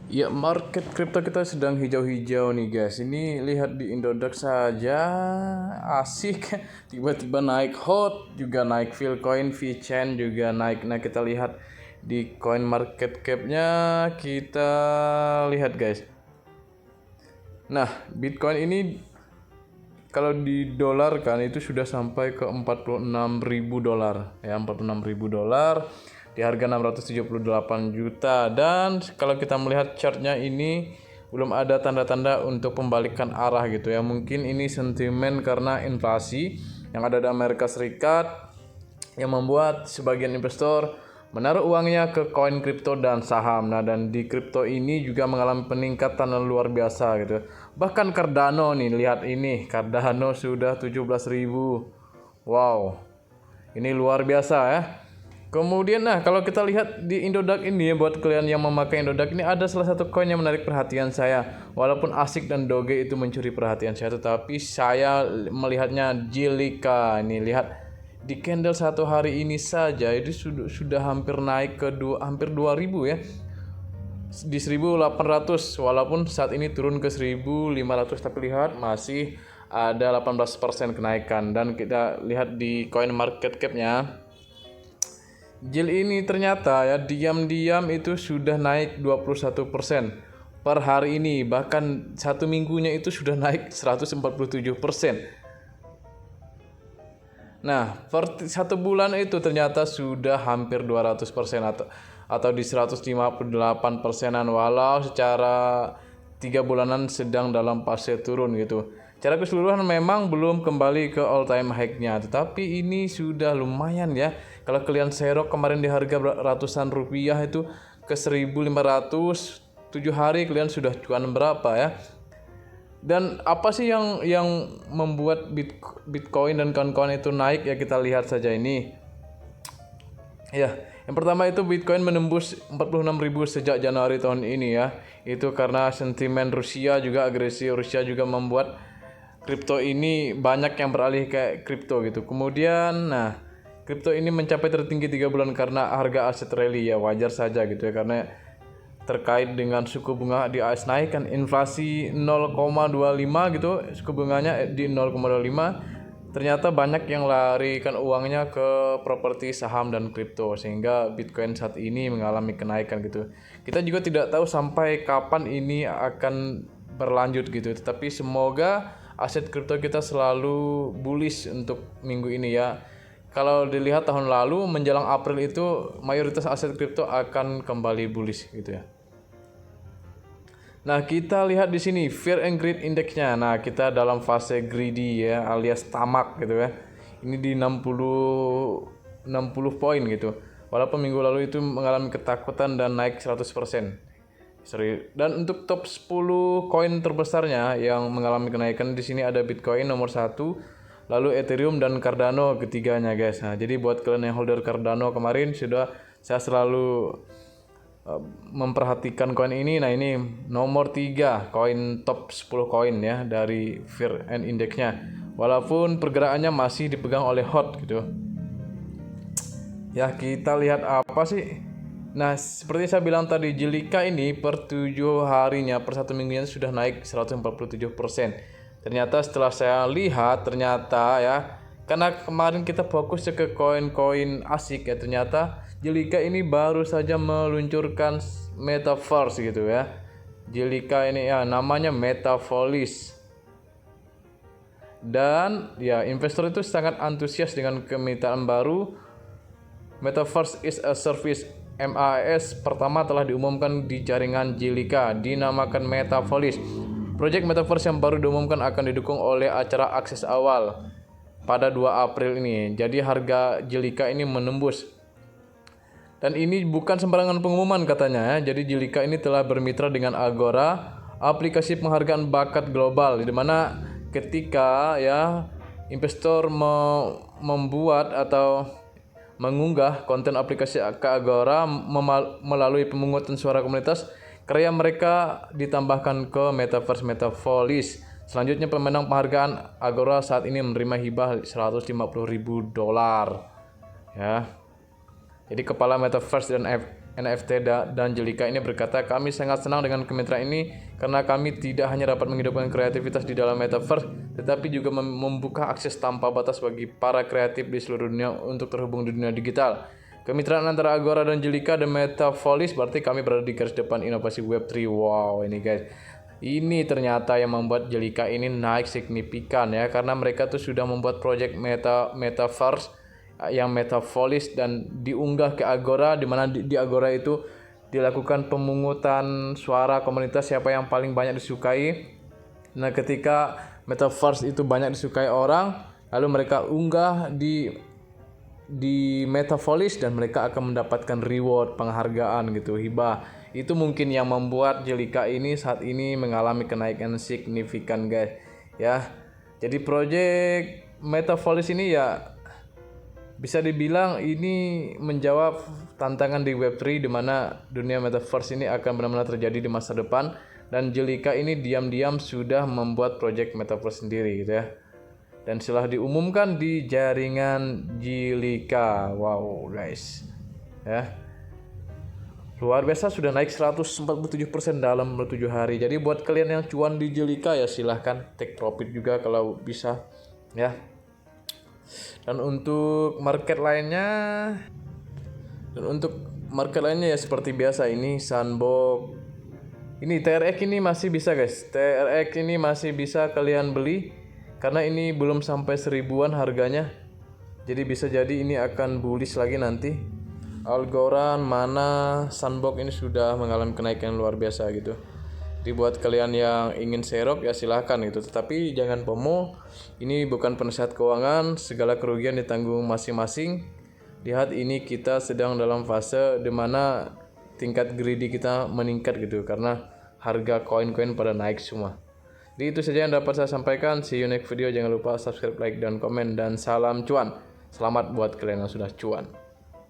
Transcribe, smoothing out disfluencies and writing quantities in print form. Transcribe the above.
Ya, market kripto kita sedang hijau-hijau nih guys. Ini lihat di Indodax saja asik, tiba-tiba naik hot, juga naik Philcoin, VChain juga naik. Nah, kita lihat di coin market cap-nya, kita lihat guys. Nah, Bitcoin ini kalau di dolar kan itu sudah sampai ke 46.000 dolar ya, 46.000 dolar di harga 678 juta. Dan kalau kita melihat chartnya ini belum ada tanda-tanda untuk pembalikan arah gitu ya. Mungkin ini sentimen karena inflasi yang ada di Amerika Serikat yang membuat sebagian investor menaruh uangnya ke koin kripto dan saham. Nah, dan di kripto ini juga mengalami peningkatan yang luar biasa gitu. Bahkan Cardano nih, lihat ini, Cardano sudah 17.000. Wow. Ini luar biasa ya. Kemudian nah, kalau kita lihat di Indodax ini ya, buat kalian yang memakai Indodax ini ada salah satu koin yang menarik perhatian saya. Walaupun ASIC dan Doge itu mencuri perhatian saya, tetapi saya melihatnya Jilika. Ini lihat di candle satu hari ini saja itu sudah hampir naik ke hampir 2000 ya, di 1800, walaupun saat ini turun ke 1500, tapi lihat masih ada 18% kenaikan. Dan kita lihat di coin market cap-nya, JIL ini ternyata ya diam-diam itu sudah naik 21% per hari ini, bahkan satu minggunya itu sudah naik 147%. Nah, per satu bulan itu ternyata sudah hampir 200% atau di 158%-an, walau secara 3 bulanan sedang dalam fase turun gitu. Secara keseluruhan memang belum kembali ke all time high-nya, tetapi ini sudah lumayan ya. Kalau kalian serok kemarin di harga ratusan rupiah itu ke 1.500, 7 hari kalian sudah cuan berapa ya? Dan apa sih yang membuat Bitcoin dan kawan-kawan itu naik ya, kita lihat saja ini. Ya, yang pertama itu Bitcoin menembus 46.000 sejak Januari tahun ini ya. Itu karena sentimen Rusia, juga agresi Rusia juga membuat kripto ini banyak yang beralih ke kripto gitu. Kemudian nah, kripto ini mencapai tertinggi 3 bulan karena harga aset rally ya, wajar saja gitu ya, karena terkait dengan suku bunga di AS naik kan, inflasi 0,25 gitu, suku bunganya di 0,25, ternyata banyak yang larikan uangnya ke properti, saham, dan kripto, sehingga Bitcoin saat ini mengalami kenaikan gitu. Kita juga tidak tahu sampai kapan ini akan berlanjut gitu, tetapi semoga aset kripto kita selalu bullish untuk minggu ini ya. Kalau dilihat tahun lalu menjelang April itu mayoritas aset kripto akan kembali bullish gitu ya. Nah, kita lihat di sini Fear and Greed Index-nya. Nah, kita dalam fase greedy ya, alias tamak gitu ya. Ini di 60 poin gitu. Walaupun minggu lalu itu mengalami ketakutan dan naik 100%. Dan untuk top 10 koin terbesarnya yang mengalami kenaikan di sini ada Bitcoin nomor 1, lalu Ethereum dan Cardano ketiganya guys. Nah, jadi buat kalian yang holder Cardano kemarin sudah saya selalu memperhatikan koin ini. Nah, ini nomor 3 koin top 10 koin ya dari Fear and Index-nya. Walaupun pergerakannya masih dipegang oleh HOT gitu. Ya, kita lihat apa sih? Nah, seperti saya bilang tadi, Jilika ini per 7 harinya, per 1 minggunya sudah naik 147%. Ternyata setelah saya lihat, ternyata ya, karena kemarin kita fokus ke koin-koin asik ya, ternyata Jilika ini baru saja meluncurkan metaverse gitu ya. Jilika ini ya namanya Metafolis. Dan ya investor itu sangat antusias dengan kemitraan baru. Metaverse is a Service MAS pertama telah diumumkan di jaringan Jilika, dinamakan Metafolis. Proyek Metaverse yang baru diumumkan akan didukung oleh acara akses awal pada 2 April ini. Jadi harga Jilika ini menembus. Dan ini bukan sembarangan pengumuman katanya ya. Jadi Jilika ini telah bermitra dengan Agora, aplikasi penghargaan bakat global, di mana ketika ya investor membuat atau mengunggah konten aplikasi ke Agora melalui pemungutan suara komunitas, karya mereka ditambahkan ke Metaverse Metafolis. Selanjutnya pemenang penghargaan Agora saat ini menerima hibah $150.000 ya. Jadi kepala Metaverse dan NFT dan Jelika ini berkata, kami sangat senang dengan kemitraan ini karena kami tidak hanya dapat menghidupkan kreativitas di dalam metaverse, tetapi juga membuka akses tanpa batas bagi para kreatif di seluruh dunia untuk terhubung di dunia digital. Kemitraan antara Agora dan Jelika dan Metafolis berarti kami berada di garis depan inovasi Web3. Wow, ini guys. Ini ternyata yang membuat Jelika ini naik signifikan ya, karena mereka tuh sudah membuat project Metaverse yang Metafolis dan diunggah ke Agora, di mana di Agora itu dilakukan pemungutan suara komunitas siapa yang paling banyak disukai. Nah, ketika Metaverse itu banyak disukai orang, lalu mereka unggah di Metafolis dan mereka akan mendapatkan reward, penghargaan gitu, hibah. Itu mungkin yang membuat Jelika ini saat ini mengalami kenaikan signifikan guys ya. Jadi project Metafolis ini ya bisa dibilang ini menjawab tantangan di Web3, di mana dunia metaverse ini akan benar-benar terjadi di masa depan, dan Jelika ini diam-diam sudah membuat project metaverse sendiri gitu ya. Dan setelah diumumkan di jaringan Jelika, wow guys ya, luar biasa, sudah naik 147% dalam 7 hari. Jadi buat kalian yang cuan di Jelika ya silahkan take profit juga kalau bisa ya. Dan untuk market lainnya ya seperti biasa, ini Sandbox. Ini TRX ini masih bisa guys. TRX ini masih bisa kalian beli karena ini belum sampai 1000-an harganya. Jadi bisa jadi ini akan bullish lagi nanti. Algorand, Mana, Sandbox ini sudah mengalami kenaikan luar biasa gitu. Jadi buat kalian yang ingin serok ya silahkan gitu, tetapi jangan FOMO. Ini bukan penasehat keuangan, segala kerugian ditanggung masing-masing. Lihat, ini kita sedang dalam fase dimana tingkat greedy kita meningkat gitu, karena harga koin-koin pada naik semua. Jadi itu saja yang dapat saya sampaikan. See you next video. Jangan lupa subscribe, like, dan komen, dan salam cuan. Selamat buat kalian yang sudah cuan.